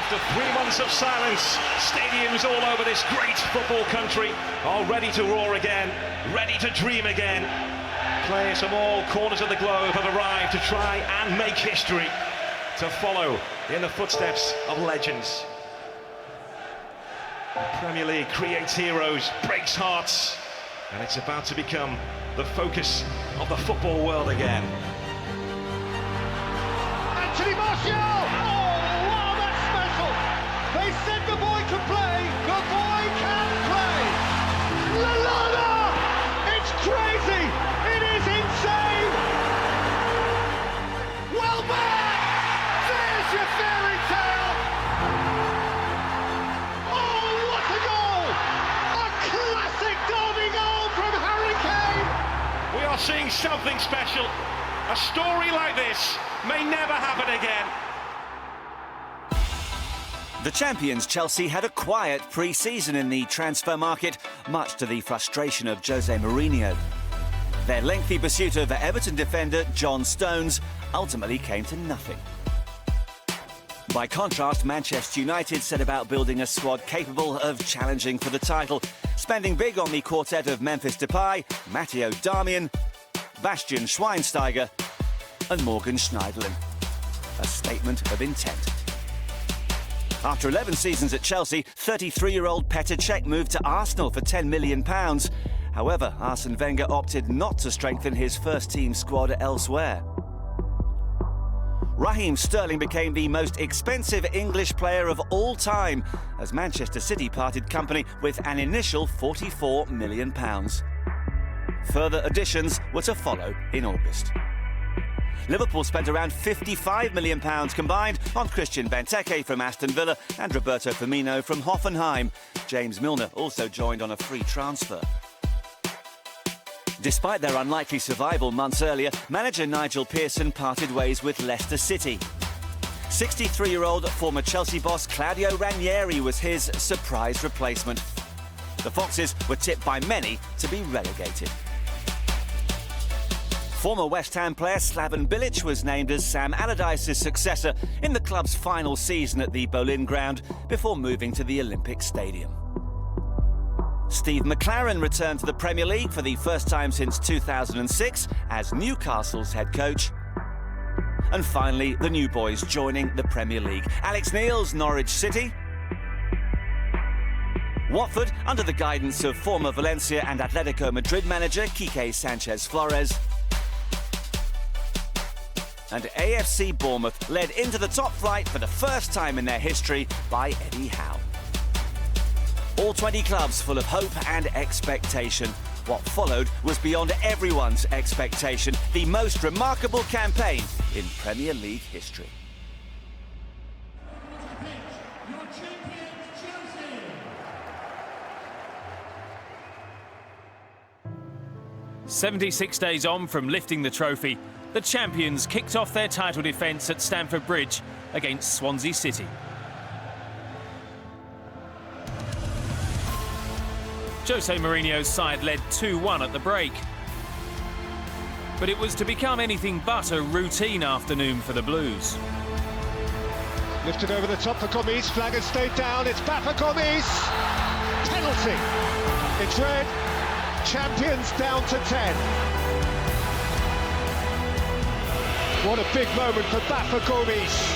After 3 months of silence, stadiums all over this great football country are ready to roar again, ready to dream again. Players from all corners of the globe have arrived to try and make history, to follow in the footsteps of legends. The Premier League creates heroes, breaks hearts, and it's about to become the focus of the football world again. Anthony Martial! Oh, wow, that's special! They said the boy could play, the boy can play! Lallana! It's crazy! It is insane! Well back! There's your fairy tale! Oh, what a goal! A classic derby goal from Harry Kane! We are seeing something special. A story like this may never happen again. The champions Chelsea had a quiet pre-season in the transfer market, much to the frustration of Jose Mourinho. Their lengthy pursuit of Everton defender John Stones ultimately came to nothing. By contrast, Manchester United set about building a squad capable of challenging for the title, spending big on the quartet of Memphis Depay, Matteo Darmian, Bastian Schweinsteiger and Morgan Schneiderlin. A statement of intent. After 11 seasons at Chelsea, 33-year-old Petr Cech moved to Arsenal for £10 million. However, Arsene Wenger opted not to strengthen his first-team squad elsewhere. Raheem Sterling became the most expensive English player of all time as Manchester City parted company with an initial £44 million. Further additions were to follow in August. Liverpool spent around £55 million combined on Christian Benteke from Aston Villa and Roberto Firmino from Hoffenheim. James Milner also joined on a free transfer. Despite their unlikely survival months earlier, manager Nigel Pearson parted ways with Leicester City. 63-year-old former Chelsea boss Claudio Ranieri was his surprise replacement. The Foxes were tipped by many to be relegated. Former West Ham player Slaven Bilic was named as Sam Allardyce's successor in the club's final season at the Boleyn Ground before moving to the Olympic Stadium. Steve McClaren returned to the Premier League for the first time since 2006 as Newcastle's head coach. And finally, the new boys joining the Premier League. Alex Neil's Norwich City. Watford, under the guidance of former Valencia and Atletico Madrid manager Quique Sanchez-Flores. And AFC Bournemouth led into the top flight for the first time in their history by Eddie Howe. All 20 clubs full of hope and expectation. What followed was beyond everyone's expectation, the most remarkable campaign in Premier League history. Your champions, Chelsea. 76 days on from lifting the trophy, the champions kicked off their title defence at Stamford Bridge against Swansea City. Jose Mourinho's side led 2-1 at the break. But it was to become anything but a routine afternoon for the Blues. Lifted over the top for Gomis, flag has stayed down, it's back for Gomis! Penalty! It's red, champions down to 10. What a big moment for Bafa Gomis,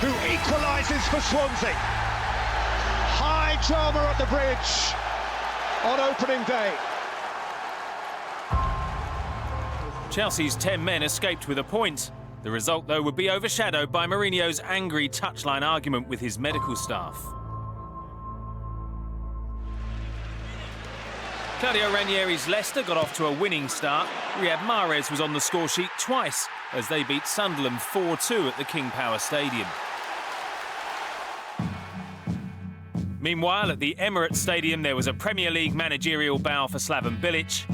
who equalises for Swansea. High drama at the bridge on opening day. Chelsea's 10 men escaped with a point. The result, though, would be overshadowed by Mourinho's angry touchline argument with his medical staff. Claudio Ranieri's Leicester got off to a winning start. Riyad Mahrez was on the scoresheet twice as they beat Sunderland 4-2 at the King Power Stadium. Meanwhile, at the Emirates Stadium, there was a Premier League managerial bow for Slaven Bilic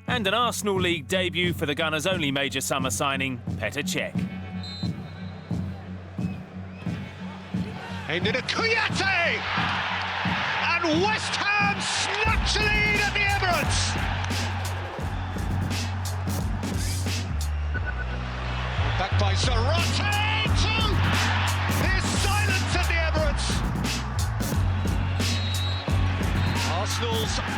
and an Arsenal League debut for the Gunners' only major summer signing, Petr Cech. Aimed at Kouyaté! And West Ham snatch a lead at the Emirates! Back by Zarate! There's silence at the Emirates!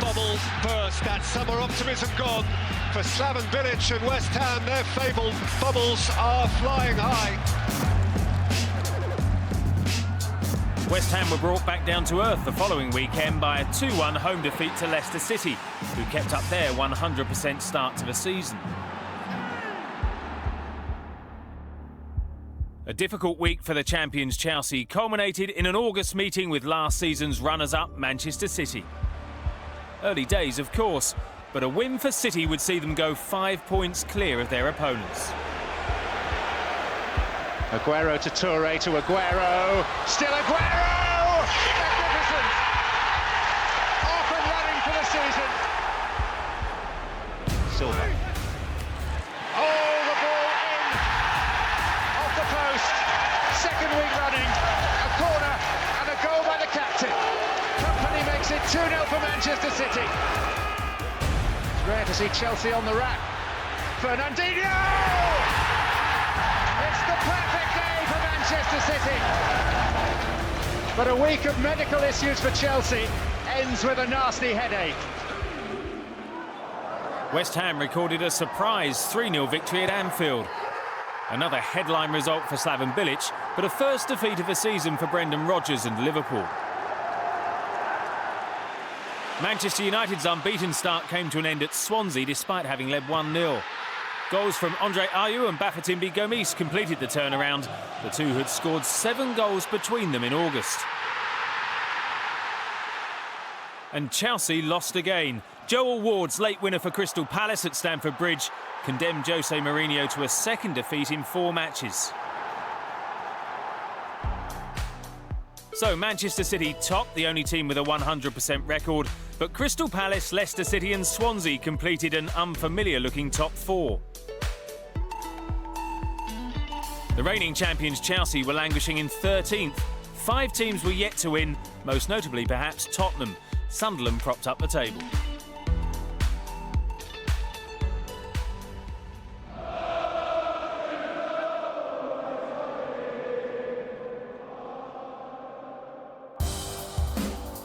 bubble burst. That summer optimism gone for Slaven Bilic and West Ham. Their fabled bubbles are flying high. West Ham were brought back down to earth the following weekend by a 2-1 home defeat to Leicester City, who kept up their 100% start to the season. A difficult week for the champions Chelsea culminated in an August meeting with last season's runners-up Manchester City. Early days, of course, but a win for City would see them go 5 points clear of their opponents. Aguero to Toure to Aguero. Still Aguero! Magnificent! Off and running for the season. Silva. Oh, the ball in. Off the post. Second week running. A corner and a goal by the captain. Company makes it 2-0 for Manchester City. It's rare to see Chelsea on the rack. Fernandinho! It's the perfect day for Manchester City. But a week of medical issues for Chelsea ends with a nasty headache. West Ham recorded a surprise 3-0 victory at Anfield. Another headline result for Slaven Bilic, but a first defeat of the season for Brendan Rodgers and Liverpool. Manchester United's unbeaten start came to an end at Swansea despite having led 1-0. Goals from Andre Ayew and Bafétimbi Gomis completed the turnaround. The two had scored 7 goals between them in August. And Chelsea lost again. Joel Ward's late winner for Crystal Palace at Stamford Bridge condemned Jose Mourinho to a second defeat in 4 matches. So Manchester City topped, the only team with a 100% record, but Crystal Palace, Leicester City and Swansea completed an unfamiliar-looking top 4. The reigning champions Chelsea were languishing in 13th. 5 teams were yet to win, most notably perhaps Tottenham. Sunderland propped up the table.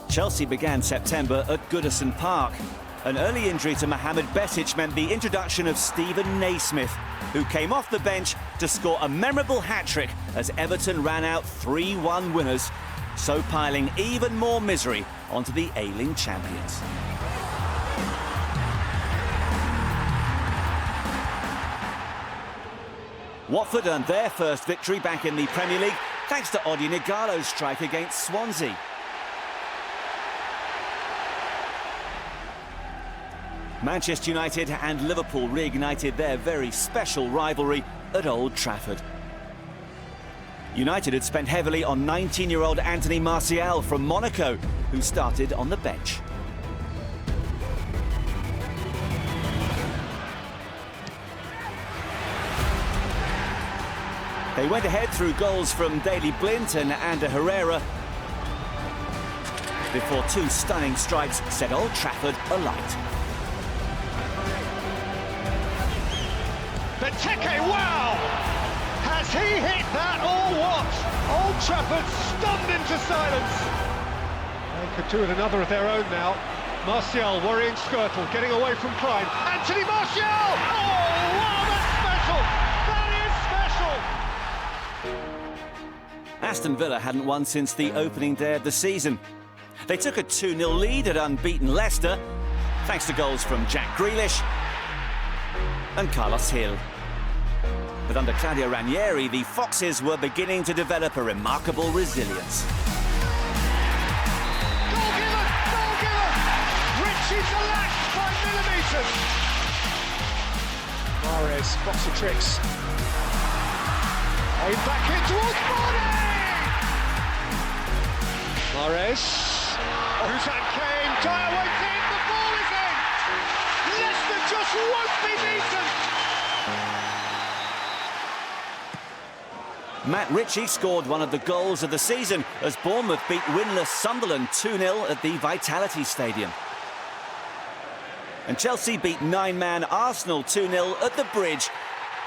Chelsea began September at Goodison Park. An early injury to Mohamed Besic meant the introduction of Stephen Naismith, who came off the bench to score a memorable hat-trick as Everton ran out 3-1 winners, so piling even more misery onto the ailing champions. Watford earned their first victory back in the Premier League thanks to Odion Ighalo's strike against Swansea. Manchester United and Liverpool reignited their very special rivalry at Old Trafford. United had spent heavily on 19-year-old Anthony Martial from Monaco, who started on the bench. They went ahead through goals from Daley Blind and Ander Herrera before 2 stunning strikes set Old Trafford alight. Benteke, wow! Has he hit that or what? Old Trafford stunned into silence. They could do it another of their own now. Martial worrying Skirtle, getting away from Klein. Anthony Martial! Oh, wow, that's special! That is special! Aston Villa hadn't won since the opening day of the season. They took a 2-0 lead at unbeaten Leicester, thanks to goals from Jack Grealish and Carlos Hill. But under Claudio Ranieri, the Foxes were beginning to develop a remarkable resilience. Goal given! Goal given! Richie's elapsed by millimetres. Mahrez, box of tricks. Oh, he's back in towards Vardy! Mahrez. Hussein Kane, Dyer waits in, the ball is in! Leicester just won't be beaten! Matt Ritchie scored one of the goals of the season as Bournemouth beat winless Sunderland 2-0 at the Vitality Stadium. And Chelsea beat 9-man Arsenal 2-0 at the Bridge.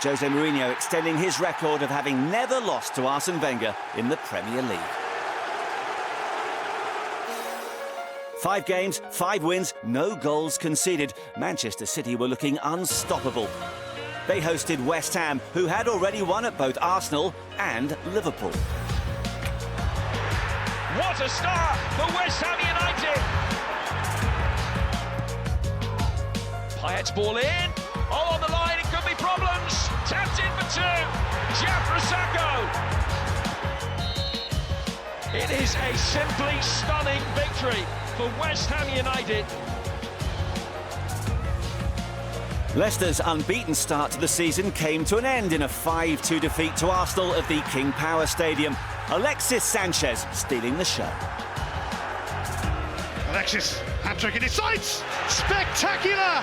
Jose Mourinho extending his record of having never lost to Arsene Wenger in the Premier League. 5 games, 5 wins, no goals conceded. Manchester City were looking unstoppable. They hosted West Ham, who had already won at both Arsenal and Liverpool. What a start for West Ham United! Payet's ball in, all on the line, it could be problems. Tapped in for 2, Jafra Sakho. It is a simply stunning victory for West Ham United. Leicester's unbeaten start to the season came to an end in a 5-2 defeat to Arsenal at the King Power Stadium. Alexis Sanchez stealing the show. Alexis, hat-trick in his sights! Spectacular!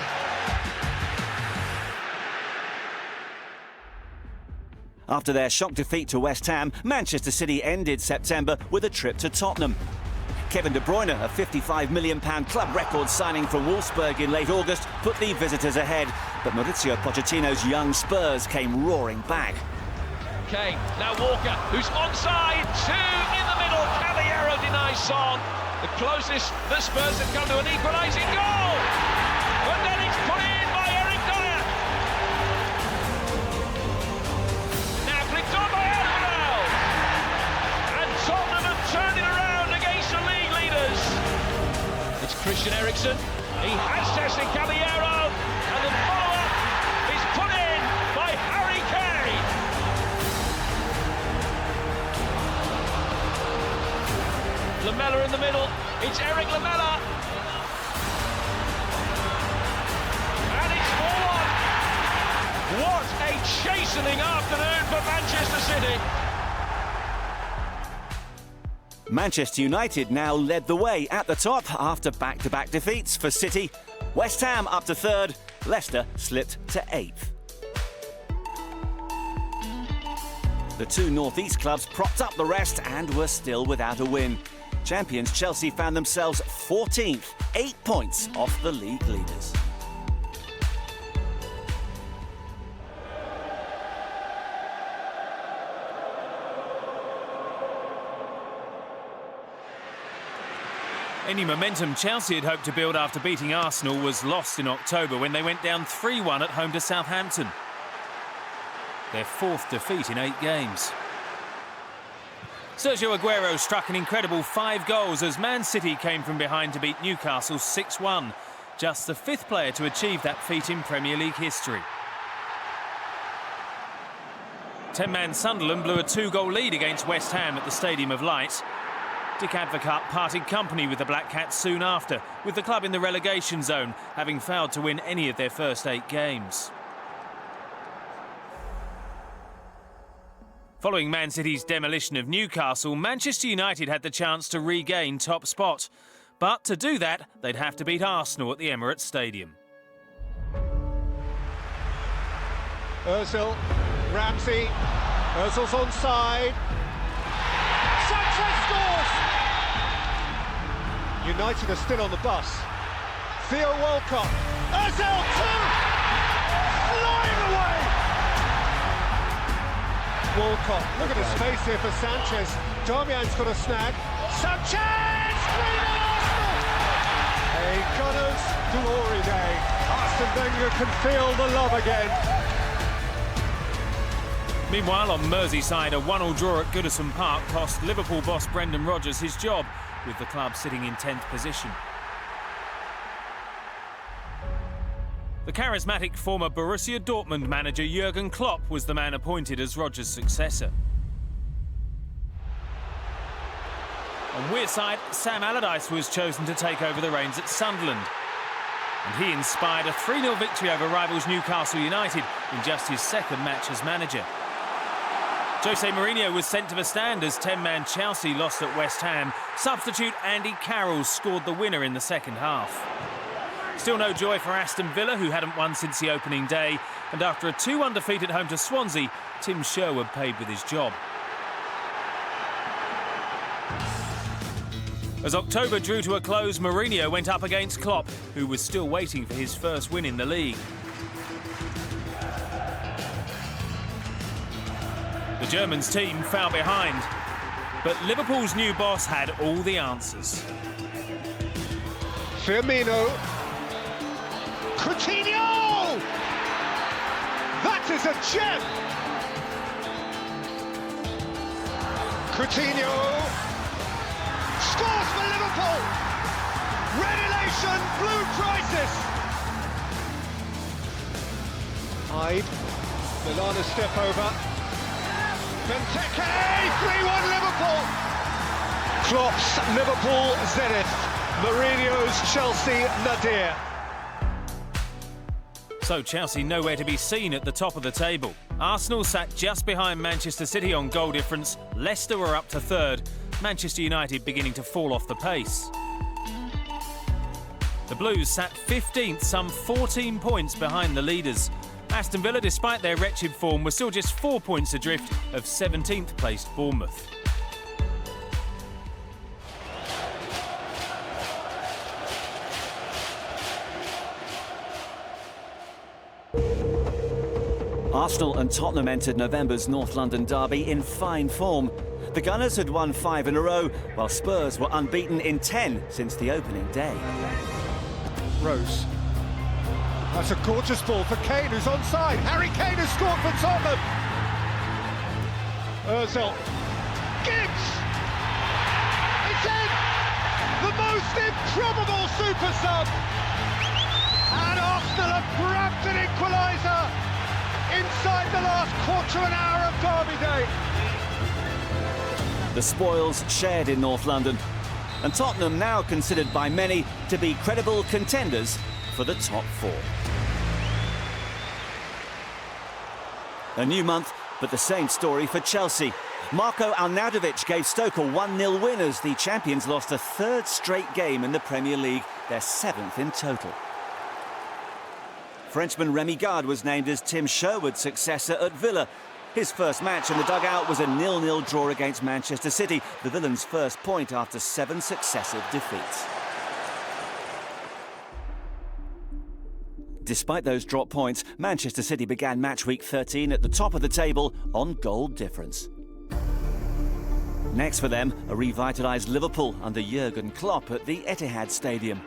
After their shock defeat to West Ham, Manchester City ended September with a trip to Tottenham. Kevin De Bruyne, a £55 million club record signing from Wolfsburg in late August, put the visitors ahead. But Mauricio Pochettino's young Spurs came roaring back. Kane, now Walker, who's onside, 2 in the middle, Caballero denies Son. The closest the Spurs have come to an equalising goal! But then it's put in by Eric Dyer. Now flicked on by Alvarez. And Tottenham have turned it around against the league leaders. It's Christian Eriksen, he has tested Caballero, and the follow-up is put in by Harry Kane. Lamela in the middle, it's Eric Lamela. And it's 4-1. What a chastening afternoon for Manchester City. Manchester United now led the way at the top after back-to-back defeats for City. West Ham up to 3rd, Leicester slipped to 8th. The 2 North East clubs propped up the rest and were still without a win. Champions Chelsea found themselves 14th, 8 points off the league leaders. Any momentum Chelsea had hoped to build after beating Arsenal was lost in October when they went down 3-1 at home to Southampton. Their 4th defeat in 8 games. Sergio Aguero struck an incredible 5 goals as Man City came from behind to beat Newcastle 6-1. Just the 5th player to achieve that feat in Premier League history. 10-man Sunderland blew a 2-goal lead against West Ham at the Stadium of Light. Dick Advocaat parted company with the Black Cats soon after, with the club in the relegation zone, having failed to win any of their first 8 games. Following Man City's demolition of Newcastle, Manchester United had the chance to regain top spot. But to do that, they'd have to beat Arsenal at the Emirates Stadium. Ozil, Ramsey, Ozil's onside. Sanchez scores! United are still on the bus. Theo Walcott, Ozil 2! Flying away! Walcott, look at his face here for Sanchez. Darmian's got a snag. Sanchez! 3-0 Arsenal! A Gunners' glory day. Arsene Wenger can feel the love again. Meanwhile, on Merseyside, a 1-1 draw at Goodison Park cost Liverpool boss Brendan Rodgers his job, with the club sitting in 10th position. The charismatic former Borussia Dortmund manager Jurgen Klopp was the man appointed as Rodgers' successor. On Wearside, Sam Allardyce was chosen to take over the reins at Sunderland. And he inspired a 3-0 victory over rivals Newcastle United in just his 2nd match as manager. Jose Mourinho was sent to the stand as 10-man Chelsea lost at West Ham. Substitute Andy Carroll scored the winner in the second half. Still no joy for Aston Villa, who hadn't won since the opening day. And after a 2-1 defeat at home to Swansea, Tim Sherwood paid with his job. As October drew to a close, Mourinho went up against Klopp, who was still waiting for his first win in the league. The Germans' team fell behind, but Liverpool's new boss had all the answers. Firmino. Coutinho! That is a gem! Coutinho scores for Liverpool! Relegation blue crisis! Hyde, Lallana step over. Benteke, 3-1 Liverpool! Klopp's Liverpool Zenith, Mourinho's Chelsea Nadir. So Chelsea nowhere to be seen at the top of the table. Arsenal sat just behind Manchester City on goal difference. Leicester were up to third. Manchester United beginning to fall off the pace. The Blues sat 15th, some 14 points behind the leaders. Aston Villa, despite their wretched form, were still just 4 points adrift of 17th placed Bournemouth. Arsenal and Tottenham entered November's North London derby in fine form. The Gunners had won 5 in a row, while Spurs were unbeaten in 10 since the opening day. Rose. That's a gorgeous ball for Kane, who's onside. Harry Kane has scored for Tottenham. Ozil. Gibbs! It's in! The most improbable super sub! And Arsenal have grabbed an equaliser inside the last quarter of an hour of Derby Day. The spoils shared in North London, and Tottenham now considered by many to be credible contenders for the top 4. A new month, but the same story for Chelsea. Marko Arnautovic gave Stoke a 1-0 win as the champions lost a 3rd straight game in the Premier League, their 7th in total. Frenchman Remy Gard was named as Tim Sherwood's successor at Villa. His first match in the dugout was a 0-0 draw against Manchester City, the Villains' first point after 7 successive defeats. Despite those drop points, Manchester City began match week 13 at the top of the table on goal difference. Next for them, a revitalised Liverpool under Jurgen Klopp at the Etihad Stadium.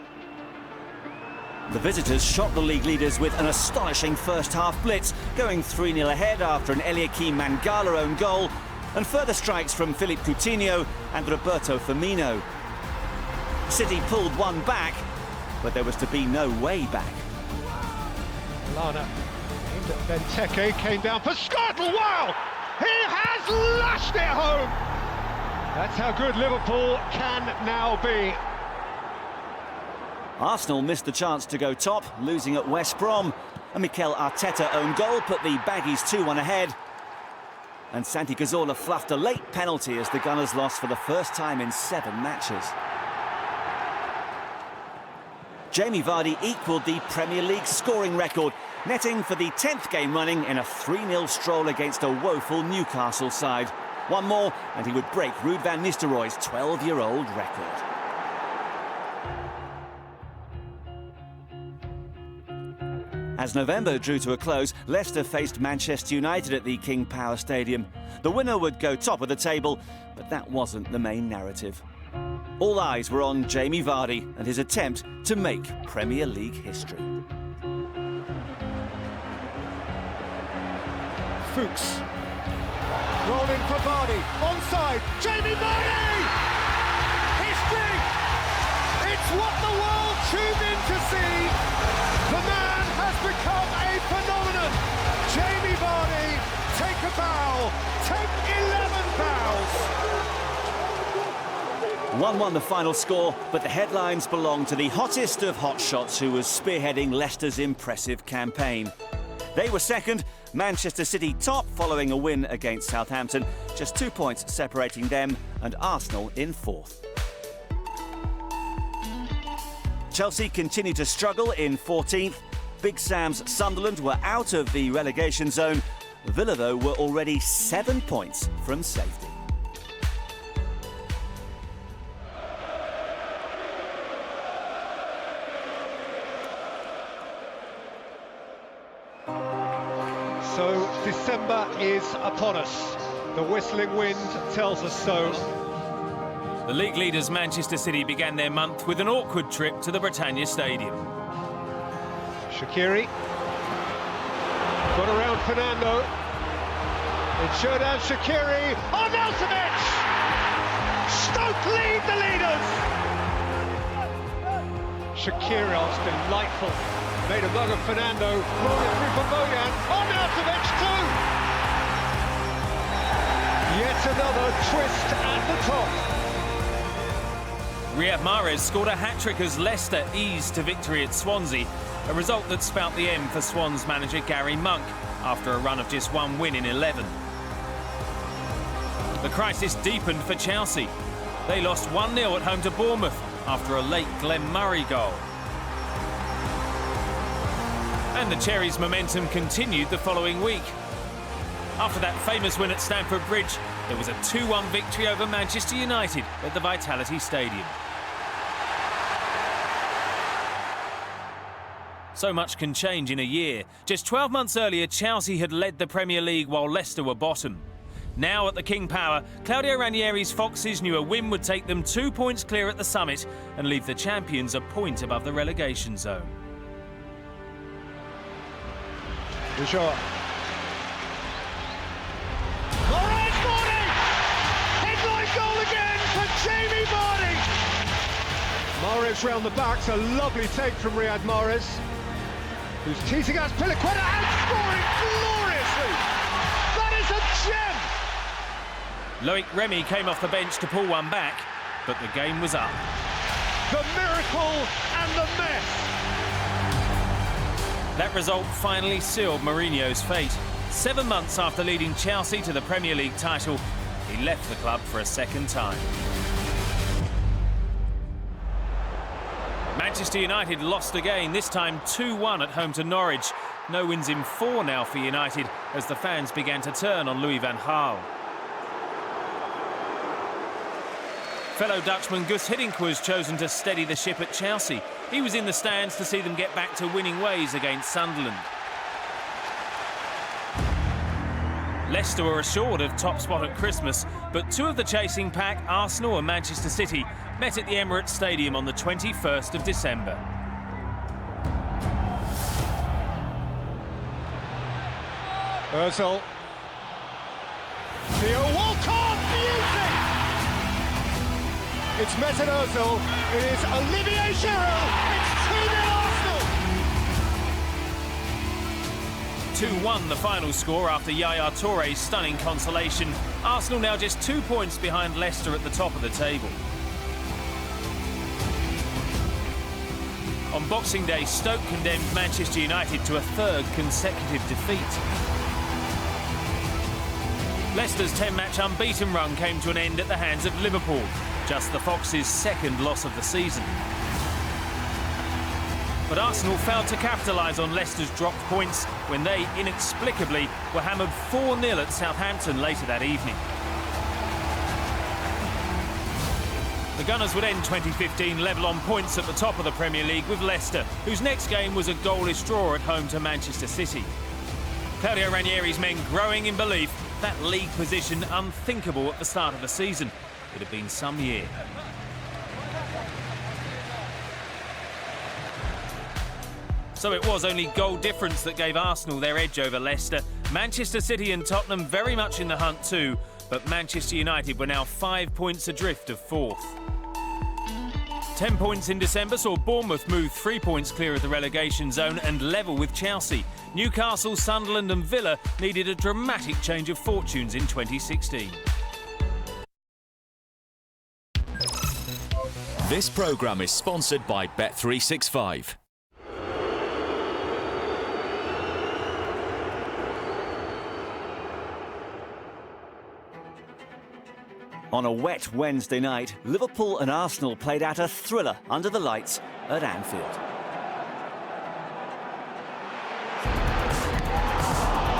The visitors shot the league leaders with an astonishing first-half blitz, going 3-0 ahead after an Eliakim Mangala own goal, and further strikes from Philippe Coutinho and Roberto Firmino. City pulled one back, but there was to be no way back. Lallana aimed at Benteke, came down for Scott. Wow! He has lashed it home! That's how good Liverpool can now be. Arsenal missed the chance to go top, losing at West Brom. A Mikel Arteta own goal put the Baggies 2-1 ahead. And Santi Cazorla fluffed a late penalty as the Gunners lost for the first time in 7 matches. Jamie Vardy equalled the Premier League scoring record, netting for the 10th game running in a 3-0 stroll against a woeful Newcastle side. One more and he would break Ruud van Nistelrooy's 12-year-old record. As November drew to a close, Leicester faced Manchester United at the King Power Stadium. The winner would go top of the table, but that wasn't the main narrative. All eyes were on Jamie Vardy and his attempt to make Premier League history. Fuchs. Rolling for Vardy. Onside. Jamie Vardy! History! It's what the world tuned in to see. The man has become a phenomenon. Jamie Vardy, take a bow. Take 11 bows. 1-1 the final score, but the headlines belong to the hottest of hotshots who was spearheading Leicester's impressive campaign. They were second, Manchester City top following a win against Southampton, just 2 points separating them and Arsenal in 4th. Chelsea continued to struggle in 14th. Big Sam's Sunderland were out of the relegation zone. Villa, though, were already 7 points from safety. So December is upon us. The whistling wind tells us so. The league leaders Manchester City began their month with an awkward trip to the Britannia Stadium. Shaqiri got around Fernando. It showed out Shaqiri. Arnautovic! Stoke lead the leaders! Shaqiri's delightful. Made a mug of Fernando. Rolled it through for Bojan. Arnautovic too! Yet another twist at the top. Riyad Mahrez scored a hat-trick as Leicester eased to victory at Swansea, a result that spelt the end for Swans manager Gary Monk after a run of just one win in 11. The crisis deepened for Chelsea. They lost 1-0 at home to Bournemouth after a late Glenn Murray goal. And the Cherries' momentum continued the following week. After that famous win at Stamford Bridge, there was a 2-1 victory over Manchester United at the Vitality Stadium. So much can change in a year. Just 12 months earlier, Chelsea had led the Premier League while Leicester were bottom. Now at the King Power, Claudio Ranieri's Foxes knew a win would take them 2 points clear at the summit and leave the champions a point above the relegation zone. Bouchard. Mahrez Vardy! Headline goal again for Jamie Vardy! Mahrez round the back, a lovely take from Riyad Mahrez, who's teasing us Piliqueta and scoring gloriously! That is a gem! Loic Remy came off the bench to pull one back, but the game was up. The miracle and the mess! That result finally sealed Mourinho's fate. 7 months after leading Chelsea to the Premier League title, he left the club for a second time. Manchester United lost again, this time 2-1 at home to Norwich. No wins in 4 now for United as the fans began to turn on Louis van Gaal. Fellow Dutchman Guus Hiddink was chosen to steady the ship at Chelsea. He was in the stands to see them get back to winning ways against Sunderland. Leicester were assured of top spot at Christmas, but 2 of the chasing pack, Arsenal and Manchester City, met at the Emirates Stadium on the 21st of December. Ozil. Theo Walcott, beauty! It's Mesut Ozil, it is Olivier Giroud, it's 2-0 Arsenal! 2-1 the final score after Yaya Touré's stunning consolation. Arsenal now just 2 points behind Leicester at the top of the table. On Boxing Day, Stoke condemned Manchester United to a 3rd consecutive defeat. Leicester's 10-match unbeaten run came to an end at the hands of Liverpool, just the Foxes' 2nd loss of the season. But Arsenal failed to capitalise on Leicester's dropped points when they, inexplicably, were hammered 4-0 at Southampton later that evening. The Gunners would end 2015 level on points at the top of the Premier League with Leicester, whose next game was a goalless draw at home to Manchester City. Claudio Ranieri's men growing in belief, that league position unthinkable at the start of the season. It had been some year. So it was only goal difference that gave Arsenal their edge over Leicester. Manchester City and Tottenham very much in the hunt too, but Manchester United were now 5 points adrift of 4th. 10 points in December saw Bournemouth move 3 points clear of the relegation zone and level with Chelsea. Newcastle, Sunderland and Villa needed a dramatic change of fortunes in 2016. This programme is sponsored by Bet365. On a wet Wednesday night, Liverpool and Arsenal played out a thriller under the lights at Anfield.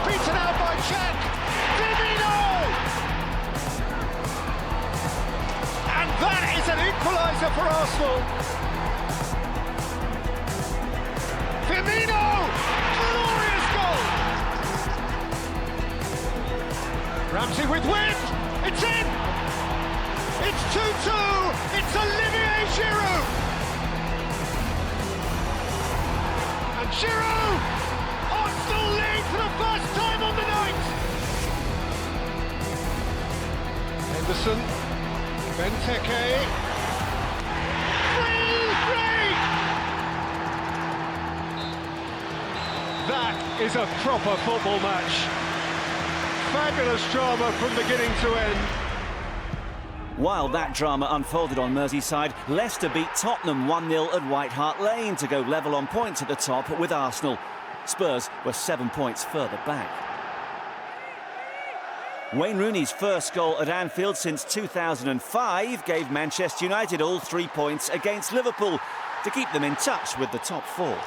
Beaten out by Jack Firmino! And that is an equaliser for Arsenal. Firmino! Glorious goal! Ramsey with wind! It's in! It's 2-2! It's Olivier Giroud! And Giroud! Arsenal lead for the first time on the night! Henderson, Benteke, 3-3! That is a proper football match. Fabulous drama from beginning to end. While that drama unfolded on Merseyside, Leicester beat Tottenham 1-0 at White Hart Lane to go level on points at the top with Arsenal. Spurs were 7 points further back. Wayne Rooney's first goal at Anfield since 2005 gave Manchester United all 3 points against Liverpool to keep them in touch with the top four.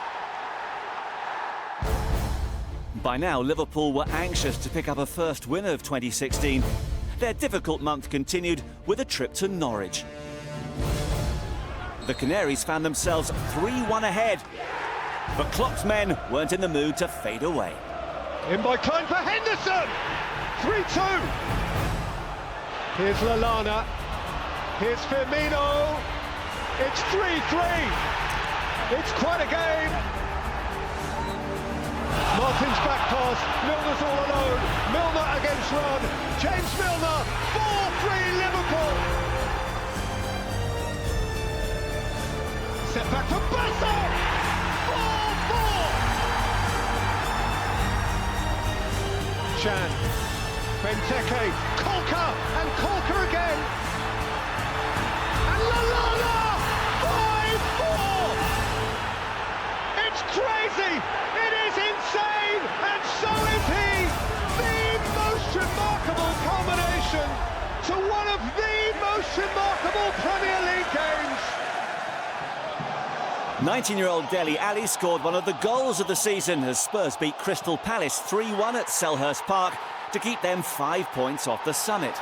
By now, Liverpool were anxious to pick up a first win of 2016. Their difficult month continued with a trip to Norwich. The Canaries found themselves 3-1 ahead, but Klopp's men weren't in the mood to fade away. In by Klein for Henderson! 3-2! Here's Lallana. Here's Firmino. It's 3-3. It's quite a game. Martin's back pass. Milner's all alone. Milner against Rudd. James Milner. 4-3 Liverpool. Set back for Bassel. 4-4. Chan. Benteke. Kolka. And Kolka again. And Lallana. 5-4. It's crazy. It is insane, and so is he! The most remarkable culmination to one of the most remarkable Premier League games! 19-year-old Dele Alli scored one of the goals of the season as Spurs beat Crystal Palace 3-1 at Selhurst Park to keep them 5 points off the summit.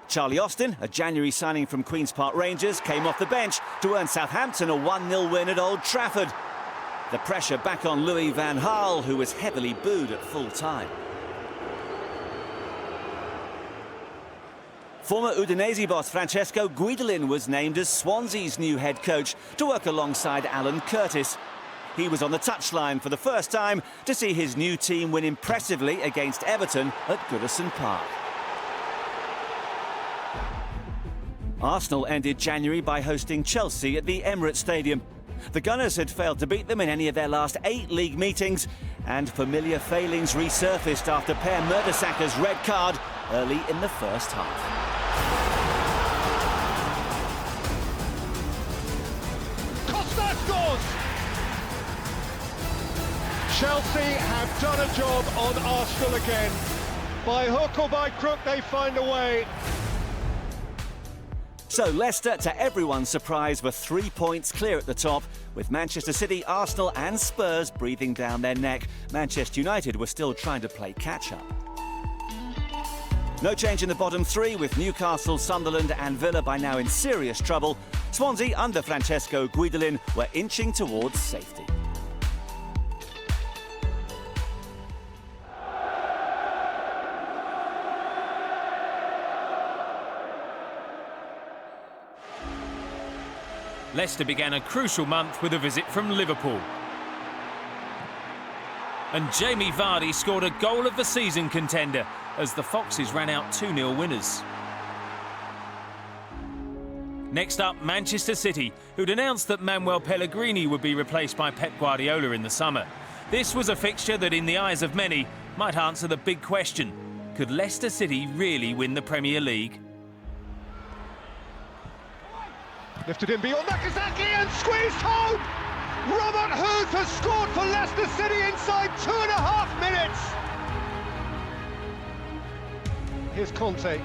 Charlie Austin, a January signing from Queen's Park Rangers, came off the bench to earn Southampton a 1-0 win at Old Trafford. The pressure back on Louis van Gaal, who was heavily booed at full time. Former Udinese boss Francesco Guidolin was named as Swansea's new head coach to work alongside Alan Curtis. He was on the touchline for the first time to see his new team win impressively against Everton at Goodison Park. Arsenal ended January by hosting Chelsea at the Emirates Stadium. The Gunners had failed to beat them in any of their last 8 league meetings, and familiar failings resurfaced after Per Mertesacker's red card early in the first half. Costa scores! Chelsea have done a job on Arsenal again. By hook or by crook, they find a way. So Leicester, to everyone's surprise, were 3 points clear at the top, with Manchester City, Arsenal and Spurs breathing down their neck. Manchester United were still trying to play catch-up. No change in the bottom three, with Newcastle, Sunderland and Villa by now in serious trouble. Swansea, under Francesco Guidolin, were inching towards safety. Leicester began a crucial month with a visit from Liverpool. And Jamie Vardy scored a goal of the season contender as the Foxes ran out 2-0 winners. Next up, Manchester City, who'd announced that Manuel Pellegrini would be replaced by Pep Guardiola in the summer. This was a fixture that, in the eyes of many, might answer the big question: could Leicester City really win the Premier League? Lifted in beyond Nakazaki and squeezed home! Robert Huth has scored for Leicester City inside 2.5 minutes! Here's Conte.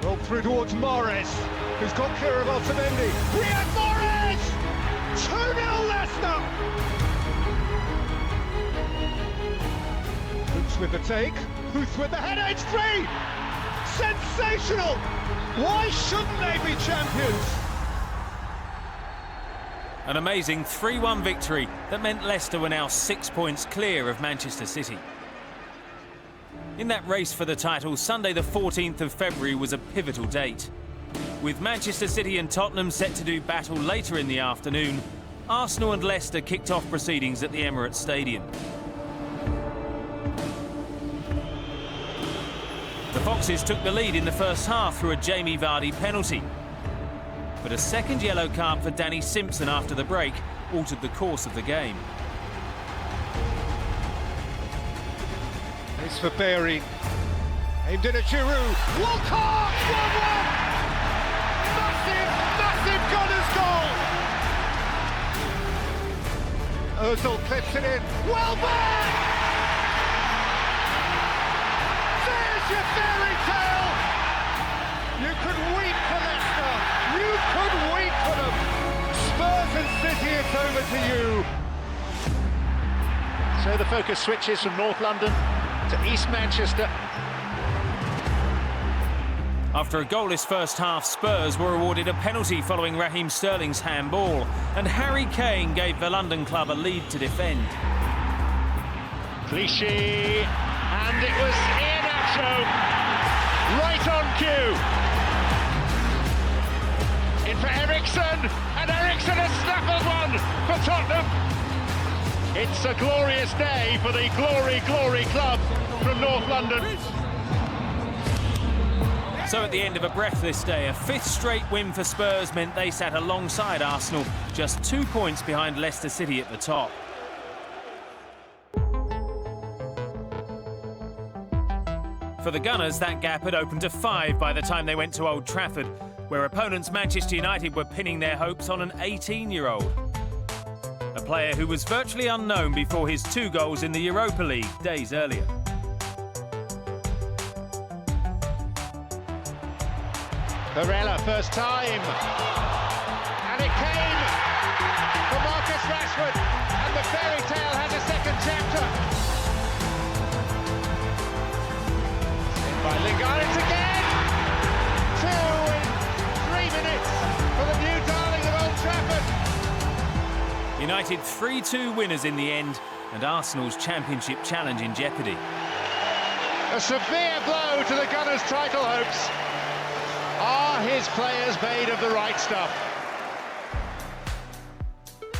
Rolled through towards Morris, who's got clear of Otamendi. Riyad Mahrez! 2-0 Leicester! Huth with the take, Huth with the header, it's 3! Sensational! Why shouldn't they be champions? An amazing 3-1 victory that meant Leicester were now 6 points clear of Manchester City. In that race for the title, Sunday the 14th of February was a pivotal date. With Manchester City and Tottenham set to do battle later in the afternoon, Arsenal and Leicester kicked off proceedings at the Emirates Stadium. The Foxes took the lead in the first half through a Jamie Vardy penalty. But a second yellow card for Danny Simpson after the break altered the course of the game. It's for Berry. Aimed in at Giroud. Walcott! 1-1! Massive, massive Gunners' goal! Ozil clips it in. Welbeck! There's your fairy tale! You could weep for Leicester. You could weep for them. Spurs and City, it's over to you. So the focus switches from North London to East Manchester. After a goalless first half, Spurs were awarded a penalty following Raheem Sterling's handball, and Harry Kane gave the London club a lead to defend. Clichy, and it was Iheanacho, right on cue. In for Eriksen, and Eriksen has snaffled one for Tottenham. It's a glorious day for the Glory, Glory club from North London. So at the end of a breathless day, a fifth straight win for Spurs meant they sat alongside Arsenal, just 2 points behind Leicester City at the top. For the Gunners, that gap had opened to 5 by the time they went to Old Trafford, where opponents Manchester United were pinning their hopes on an 18-year-old. A player who was virtually unknown before his 2 goals in the Europa League days earlier. Barella, first time. And it came for Marcus Rashford. And the fairy tale has a second chapter. In by Lingard, it's again! 2 in 3 minutes for the new darling of Old Trafford. United 3-2 winners in the end, and Arsenal's championship challenge in jeopardy. A severe blow to the Gunners' title hopes. Are his players made of the right stuff?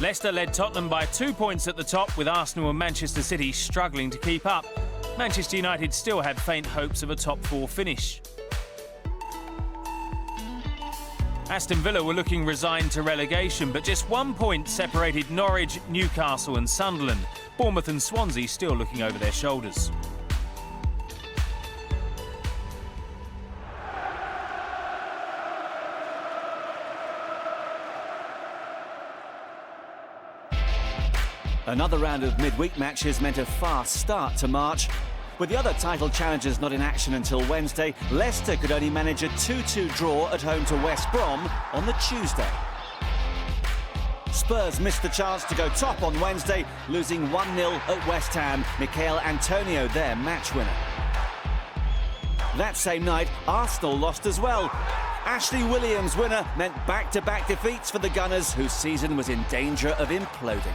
Leicester led Tottenham by 2 points at the top, with Arsenal and Manchester City struggling to keep up. Manchester United still had faint hopes of a top 4 finish. Aston Villa were looking resigned to relegation, but just 1 point separated Norwich, Newcastle and Sunderland. Bournemouth and Swansea still looking over their shoulders. Another round of midweek matches meant a fast start to March. With the other title challengers not in action until Wednesday, Leicester could only manage a 2-2 draw at home to West Brom on the Tuesday. Spurs missed the chance to go top on Wednesday, losing 1-0 at West Ham. Michail Antonio, their match winner. That same night, Arsenal lost as well. Ashley Williams' winner meant back-to-back defeats for the Gunners, whose season was in danger of imploding.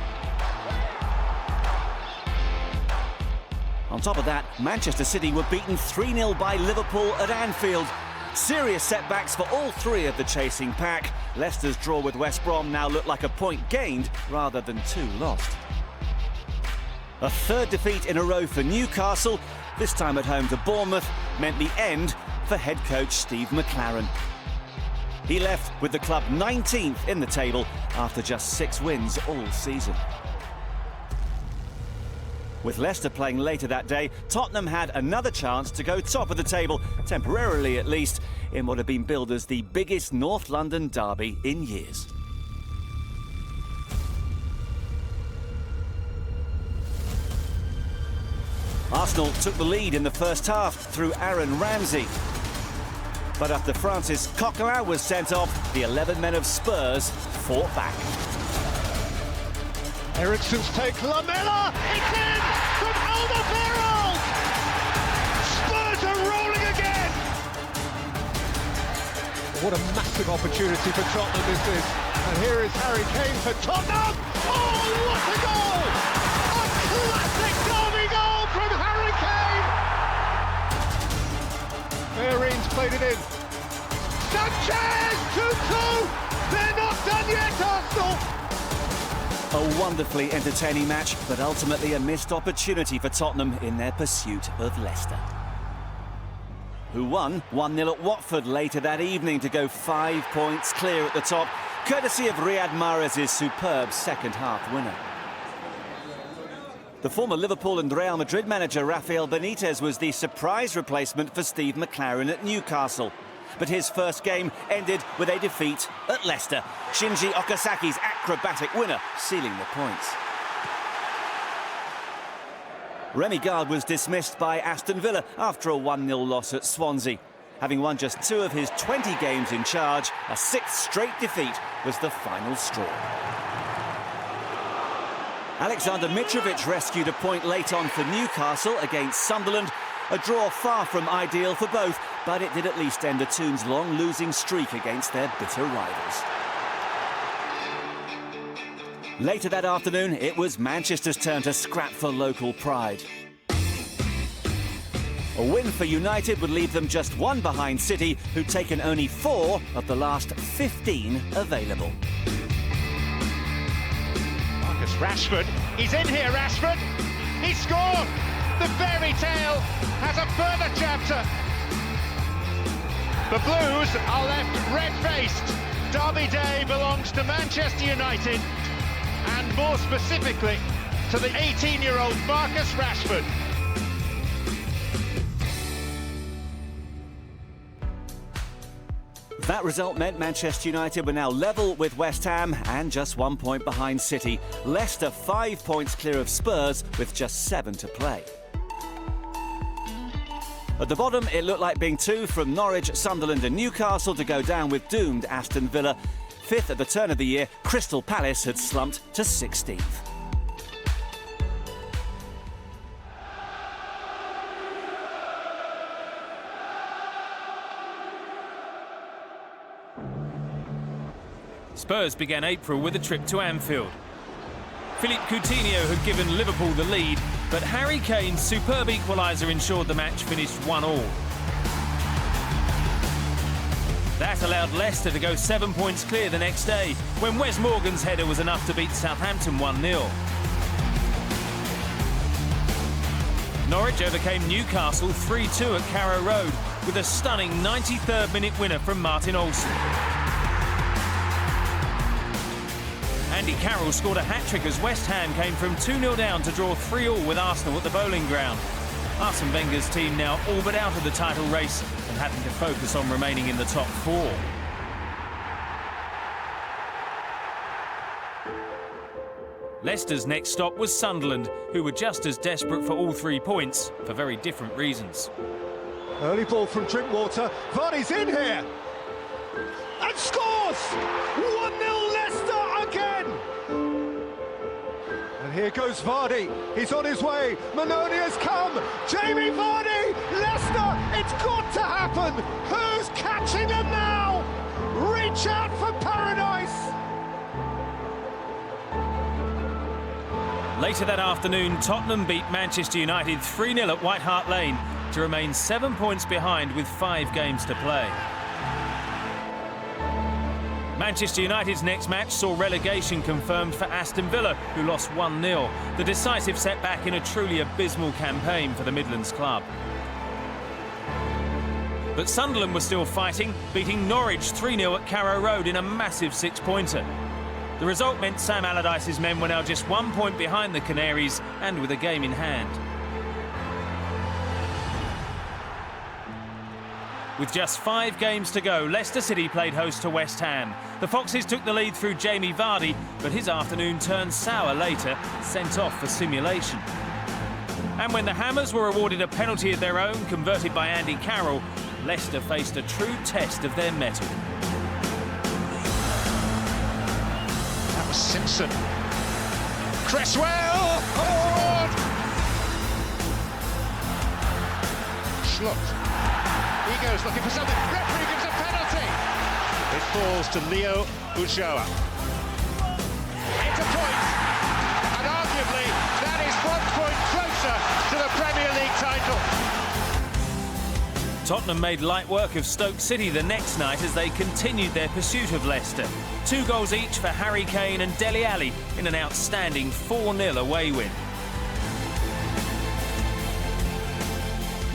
On top of that, Manchester City were beaten 3-0 by Liverpool at Anfield. Serious setbacks for all 3 of the chasing pack. Leicester's draw with West Brom now looked like a point gained rather than 2 lost. A third defeat in a row for Newcastle, this time at home to Bournemouth, meant the end for head coach Steve McClaren. He left with the club 19th in the table after just 6 wins all season. With Leicester playing later that day, Tottenham had another chance to go top of the table, temporarily at least, in what had been billed as the biggest North London derby in years. Arsenal took the lead in the first half through Aaron Ramsey. But after Francis Coquelin was sent off, the 11 men of Spurs fought back. Eriksen's take, Lamela, it's in from Alderweireld! Spurs are rolling again! What a massive opportunity for Tottenham is this. And here is Harry Kane for Tottenham! Oh, what a goal! A classic derby goal from Harry Kane! Jones played it in. Sanchez, 2-2. They're not done yet, Arsenal. A wonderfully entertaining match, but ultimately a missed opportunity for Tottenham in their pursuit of Leicester, who won 1-0 at Watford later that evening to go 5 points clear at the top, courtesy of Riyad Mahrez's superb second-half winner. The former Liverpool and Real Madrid manager Rafael Benitez was the surprise replacement for Steve McClaren at Newcastle. But his first game ended with a defeat at Leicester. Shinji Okasaki's acrobatic winner sealing the points. Remy Gard was dismissed by Aston Villa after a 1-0 loss at Swansea. Having won just 2 of his 20 games in charge, a 6th straight defeat was the final straw. Alexander Mitrovic rescued a point late on for Newcastle against Sunderland. A draw far from ideal for both, but it did at least end a Toons' long losing streak against their bitter rivals. Later that afternoon, it was Manchester's turn to scrap for local pride. A win for United would leave them just 1 behind City, who'd taken only 4 of the last 15 available. Marcus Rashford, he's in here, Rashford! He scored! The fairy tale has a further chapter. The Blues are left red-faced. Derby Day belongs to Manchester United, and more specifically to the 18-year-old Marcus Rashford. That result meant Manchester United were now level with West Ham and just 1 point behind City. Leicester 5 points clear of Spurs with just 7 to play. At the bottom, it looked like being 2 from Norwich, Sunderland and Newcastle to go down with doomed Aston Villa. 5th at the turn of the year, Crystal Palace had slumped to 16th. Spurs began April with a trip to Anfield. Philippe Coutinho had given Liverpool the lead, but Harry Kane's superb equaliser ensured the match finished 1-1. That allowed Leicester to go 7 points clear the next day, when Wes Morgan's header was enough to beat Southampton 1-0. Norwich overcame Newcastle 3-2 at Carrow Road with a stunning 93rd minute winner from Martin Olsen. Andy Carroll scored a hat-trick as West Ham came from 2-0 down to draw 3-3 with Arsenal at the Bowling Ground. Arsene Wenger's team now all but out of the title race and having to focus on remaining in the top 4. Leicester's next stop was Sunderland, who were just as desperate for all 3 points for very different reasons. Early ball from Drinkwater. Vardy's in here. And scores! 1-0 Leicester again! And here goes Vardy. He's on his way. Manoni has come. Jamie Vardy! Leicester! It's got to happen! Who's catching them now? Reach out for paradise! Later that afternoon, Tottenham beat Manchester United 3-0 at White Hart Lane to remain 7 points behind with 5 games to play. Manchester United's next match saw relegation confirmed for Aston Villa, who lost 1-0, the decisive setback in a truly abysmal campaign for the Midlands club. But Sunderland were still fighting, beating Norwich 3-0 at Carrow Road in a massive 6-pointer. The result meant Sam Allardyce's men were now just 1 point behind the Canaries and with a game in hand. With just 5 games to go, Leicester City played host to West Ham. The Foxes took the lead through Jamie Vardy, but his afternoon turned sour later, sent off for simulation. And when the Hammers were awarded a penalty of their own, converted by Andy Carroll, Leicester faced a true test of their mettle. That was Simpson. Cresswell! Forward! Schlupp. He goes looking for something. Referee gives a penalty. It falls to Leo Ulloa. It's a point. And arguably, that is 1 point closer to the Premier League title. Tottenham made light work of Stoke City the next night as they continued their pursuit of Leicester. 2 goals each for Harry Kane and Dele Alli in an outstanding 4-0 away win.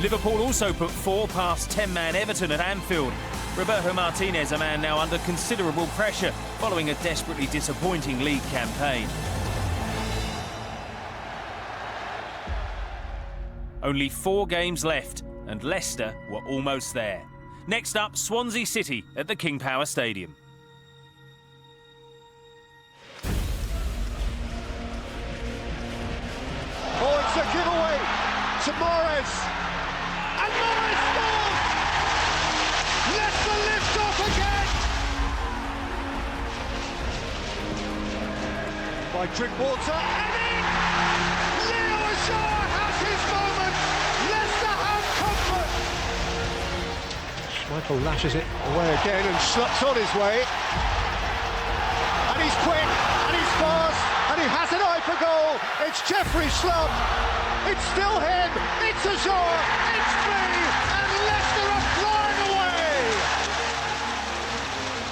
Liverpool also put 4 past 10-man Everton at Anfield. Roberto Martinez, a man now under considerable pressure following a desperately disappointing league campaign. Only 4 games left, and Leicester were almost there. Next up, Swansea City at the King Power Stadium. Oh, it's a giveaway to Morris. And Morris scores! Leicester lift off again! By Drinkwater, and in! Leo Ajah has his moment! Leicester have comfort! Schmeichel lashes it away again and sluts on his way. And he's quick, and he's fast, and he has an eye for goal. It's Jeffrey Schlupp. It's still him. It's Ajah. It's free, and Leicester are flying away.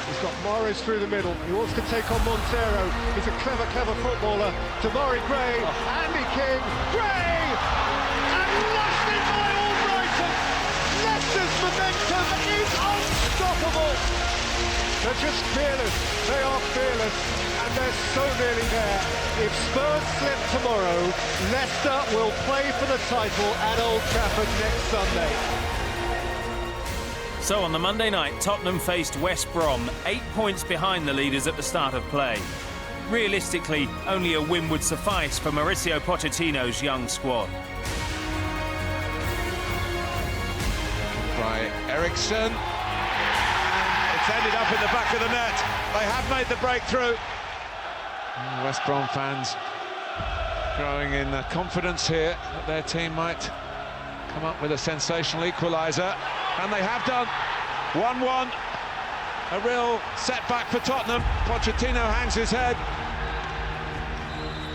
He's got Morris through the middle. He wants to take on Montero. He's a clever footballer. Tamari Gray, Andy King, Gray, and rushed in by Albrighton. Leicester's momentum is unstoppable. They're just fearless. They are fearless, and they're so nearly there. If Spurs slip tomorrow, Leicester will play for the title at Old Trafford next Sunday. So on the Monday night, Tottenham faced West Brom, 8 points behind the leaders at the start of play. Realistically, only a win would suffice for Mauricio Pochettino's young squad. By Eriksson. It's ended up in the back of the net. They have made the breakthrough. West Brom fans growing in confidence here that their team might come up with a sensational equaliser, and they have done. 1-1, a real setback for Tottenham. Pochettino hangs his head.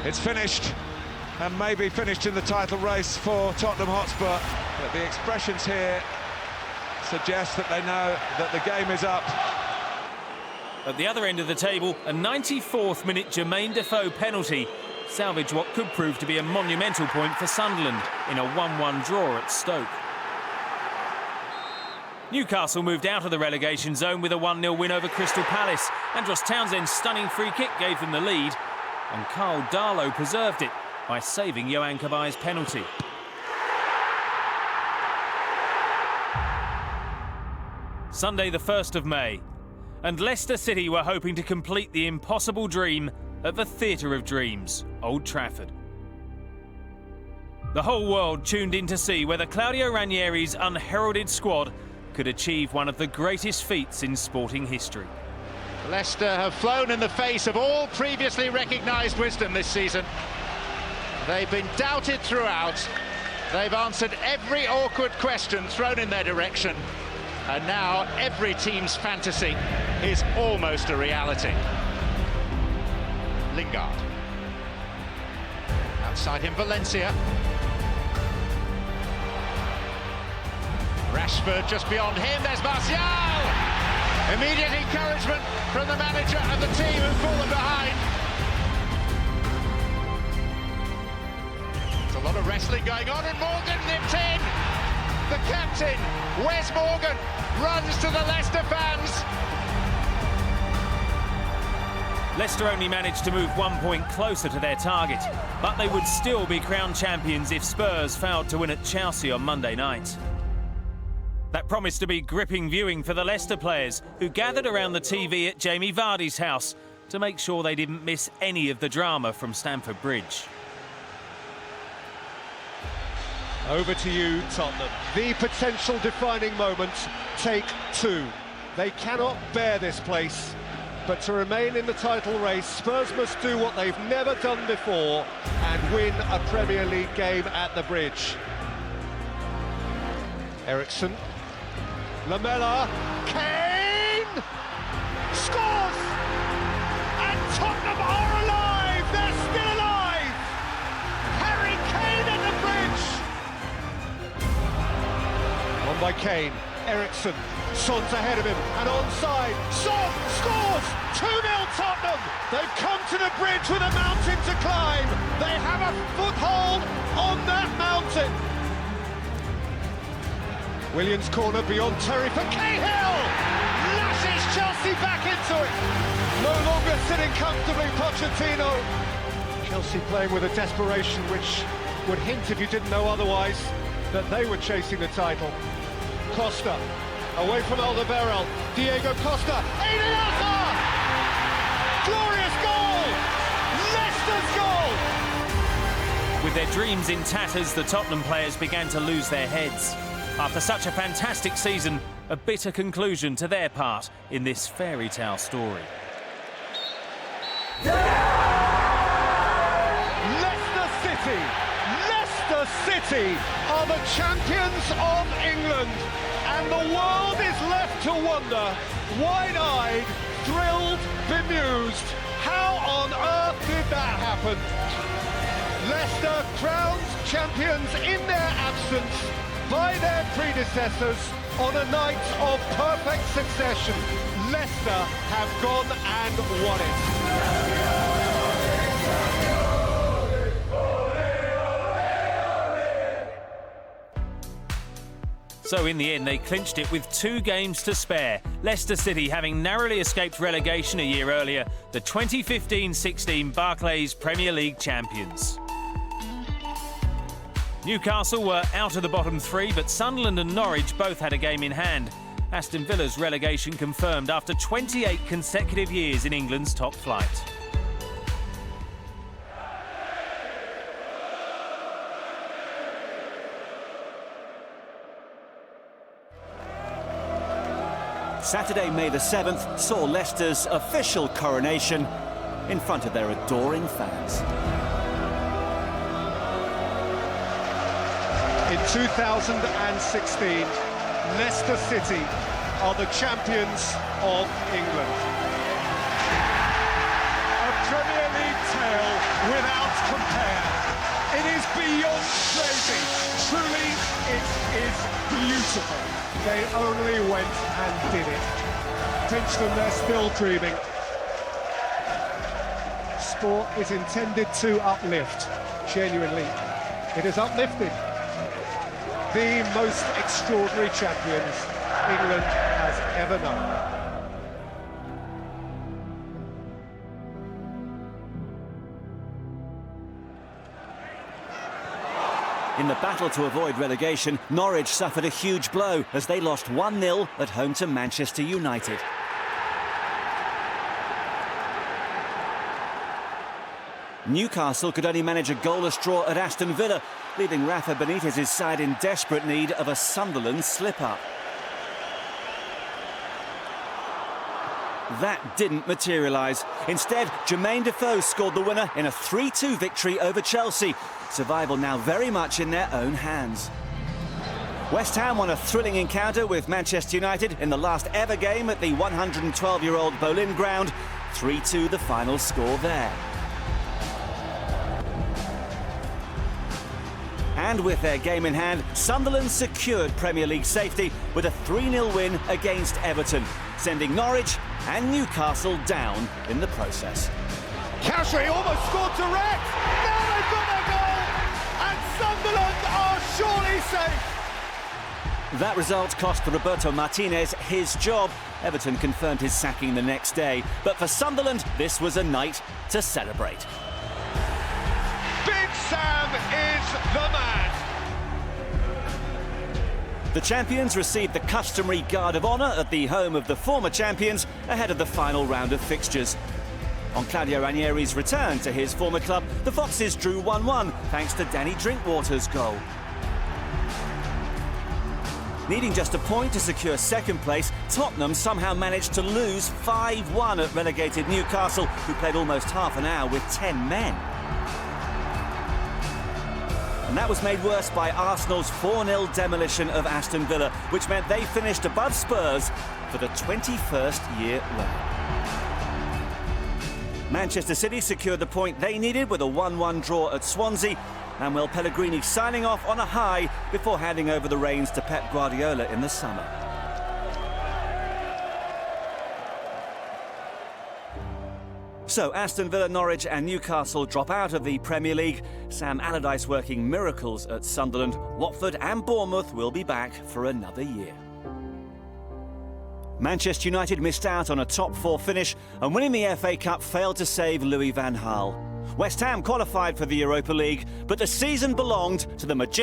It's finished, and maybe finished in the title race for Tottenham Hotspur, but the expressions here suggest that they know that the game is up. At the other end of the table, a 94th minute Jermaine Defoe penalty salvaged what could prove to be a monumental point for Sunderland in a 1-1 draw at Stoke. Newcastle moved out of the relegation zone with a 1-0 win over Crystal Palace. Andros Townsend's stunning free kick gave them the lead, and Carl Darlow preserved it by saving Yohan Cabai's penalty. Sunday the 1st of May, and Leicester City were hoping to complete the impossible dream at the Theatre of Dreams, Old Trafford. The whole world tuned in to see whether Claudio Ranieri's unheralded squad could achieve one of the greatest feats in sporting history. Leicester have flown in the face of all previously recognised wisdom this season. They've been doubted throughout. They've answered every awkward question thrown in their direction. And now every team's fantasy is almost a reality. Lingard. Outside him, Valencia. Rashford just beyond him, there's Martial! Immediate encouragement from the manager and the team who've fallen behind. There's a lot of wrestling going on, and Morgan nipped in! The captain, Wes Morgan, runs to the Leicester fans. Leicester only managed to move 1 point closer to their target, but they would still be crowned champions if Spurs failed to win at Chelsea on Monday night. That promised to be gripping viewing for the Leicester players, who gathered around the TV at Jamie Vardy's house to make sure they didn't miss any of the drama from Stamford Bridge. Over to you, Tottenham. The potential defining moment, take 2. They cannot bear this place, but to remain in the title race, Spurs must do what they've never done before and win a Premier League game at the Bridge. Eriksson. Lamela, Kane scores, and Tottenham are alive. They're still alive. Harry Kane at the Bridge. by Kane. Eriksson, Son's ahead of him, and onside. Son scores! 2-0 Tottenham! They've come to the bridge with a mountain to climb. They have a foothold on that mountain. Williams corner beyond Terry for Cahill! Lashes Chelsea back into it. No longer sitting comfortably, Pochettino. Chelsea playing with a desperation which would hint, if you didn't know otherwise, that they were chasing the title. Costa, away from Alderweireld. Diego Costa, Eden Hazard! Glorious goal! Leicester's goal! With their dreams in tatters, the Tottenham players began to lose their heads. After such a fantastic season, a bitter conclusion to their part in this fairy tale story. Leicester City are the champions of England, and the world is left to wonder, wide-eyed, thrilled, bemused. How on earth did that happen? Leicester crowned champions in their absence by their predecessors on a night of perfect succession. Leicester have gone and won it. So in the end, they clinched it with 2 games to spare. Leicester City having narrowly escaped relegation a year earlier, the 2015-16 Barclays Premier League champions. Newcastle were out of the bottom 3, but Sunderland and Norwich both had a game in hand. Aston Villa's relegation confirmed after 28 consecutive years in England's top flight. Saturday, May the 7th, saw Leicester's official coronation in front of their adoring fans. In 2016, Leicester City are the champions of England. A Premier League tale without compare. It is beyond crazy. Truly, it is beautiful. They only went and did it. Pinch them, they're still dreaming. Sport is intended to uplift, genuinely. It is uplifted. The most extraordinary champions England has ever known. In the battle to avoid relegation, Norwich suffered a huge blow as they lost 1-0 at home to Manchester United. Newcastle could only manage a goalless draw at Aston Villa, leaving Rafa Benitez's side in desperate need of a Sunderland slip-up. That didn't materialise. Instead, Jermaine Defoe scored the winner in a 3-2 victory over Chelsea. Survival now very much in their own hands. West Ham won a thrilling encounter with Manchester United in the last ever game at the 112-year-old Boleyn ground. 3-2 the final score there. And with their game in hand, Sunderland secured Premier League safety with a 3-0 win against Everton, sending Norwich and Newcastle down in the process. Cashry almost scored direct. Now they've got their goal, and Sunderland are surely safe. That result cost Roberto Martinez his job. Everton confirmed his sacking the next day. But for Sunderland, this was a night to celebrate. Big Sam is the man. The champions received the customary guard of honour at the home of the former champions ahead of the final round of fixtures. On Claudio Ranieri's return to his former club, the Foxes drew 1-1 thanks to Danny Drinkwater's goal. Needing just a point to secure second place, Tottenham somehow managed to lose 5-1 at relegated Newcastle, who played almost half an hour with 10 men. And that was made worse by Arsenal's 4-0 demolition of Aston Villa, which meant they finished above Spurs for the 21st year running. Manchester City secured the point they needed with a 1-1 draw at Swansea, Manuel Pellegrini signing off on a high before handing over the reins to Pep Guardiola in the summer. So Aston Villa, Norwich and Newcastle drop out of the Premier League. Sam Allardyce working miracles at Sunderland. Watford and Bournemouth will be back for another year. Manchester United missed out on a top 4 finish and winning the FA Cup failed to save Louis van Gaal. West Ham qualified for the Europa League, but the season belonged to the magician.